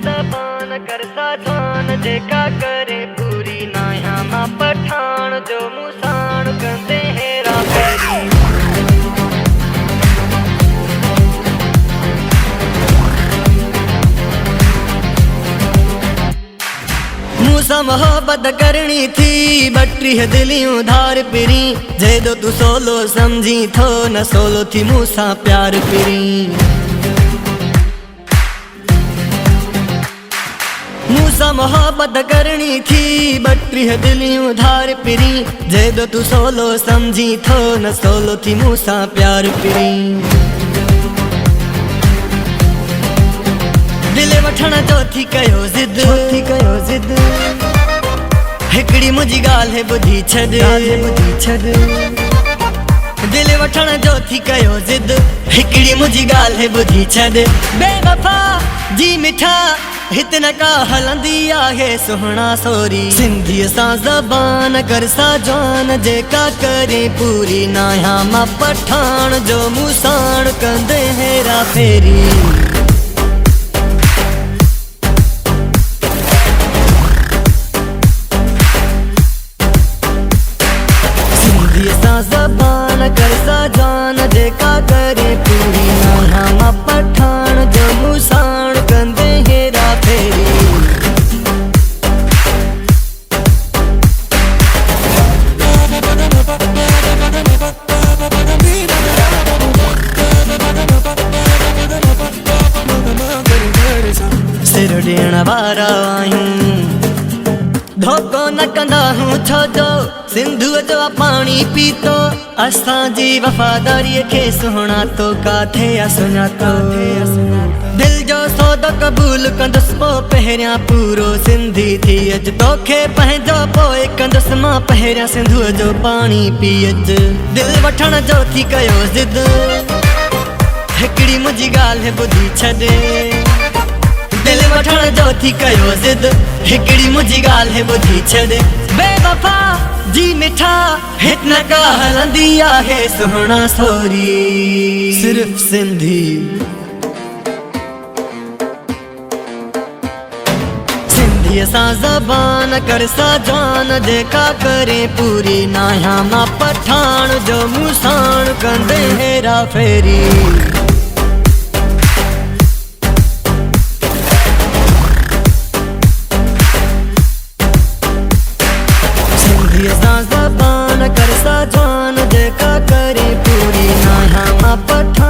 जबान करता जान जेका करे पूरी नाया मा पठान जो मुसान कंदे हेरा फेरी। मूसा मोहब्बत करनी थी बट्री है दिलियों धार पिरी जे दो तू सोलो समझी थो न सोलो थी मूसा प्यार पिरी। मूसा मोहब्बत करनी थी बट्री है दिलियों धार पिरी जे दो तू सोलो समझी थो न सोलो थी मूसा प्यार पिरी। दिले वठण जो थी कयो जिद हिकड़ी मुझी गाल है बुधी छड़ दिले वठण जो थी कयो जिद हिकड़ी मुझी गाल है बुधी छड़ बेवफा जी मिठा हितन का हलंदी आहे सुहना सोरी सिंधी सा जबान कर सा जान जेका करे पूरी नाया मा पठान जो मुसान कंदे हेरा फेरी। जबान कर सा जान जेका करे पूरी नाया मा पठान जो मुसान कंदे हेरा फेरी। सिर ॾियण वारा आहियूं धोखो न कंदा हूँ छो जो सिंधुअ जो पानी पीतो असां जी वफादारी खे सुहिणा तो काथे सुञातो दिल जो सौदो क़बूल कंदुसि पोइ पहिरियां पूरो सिंधी थी अच तोखे पंहिंजो पोइ कंदुसि मां पहिरियां सिंधुअ जो पानी पी अच। दिल वठण जो थी कयो जिद हिकड़ी मुंहिंजी ॻाल्हि ॿुधी छॾ दिल वठण जो थी कयो जिद हिकड़ी मुंहिंजी ॻाल्हि ॿुधी छॾ बेवफा जी मिठा हितन का हलंदी आहे सुहिणा सोरी सिर्फ़ सिंधी। सिंधीअ सां ज़बान कर सा जान जेका करे पूरी नाया मा पठान जो मुसान कंदे हेरा फेरी। जबान कर सा जान जेका करे पूरी नाया मा पठान